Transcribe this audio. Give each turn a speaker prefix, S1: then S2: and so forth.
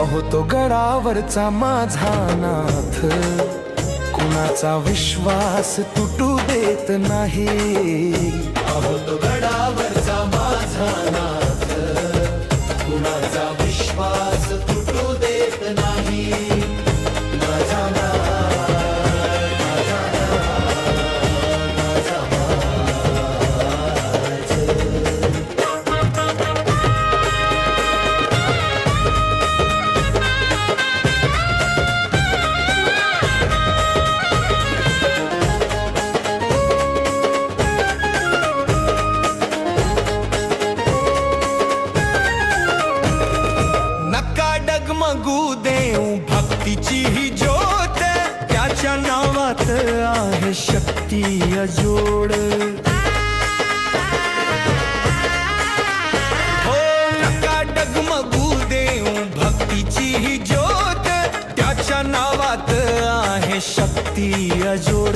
S1: अहो तो गडावरचा माझा नाथ, कुणाचा विश्वास तुटू देत नाही। अहो तो गडावरचा माझा नाथ, कुणाचा विश्वास तुटू देत नाही। माझा डगमगू देऊ भक्तीची ही ज्योत, त्याच्या नावात आहे शक्ती अजोड। हो नका डगमगू देऊ भक्तीची ही ज्योत, त्याच्या नावात आहे शक्ती अजोड।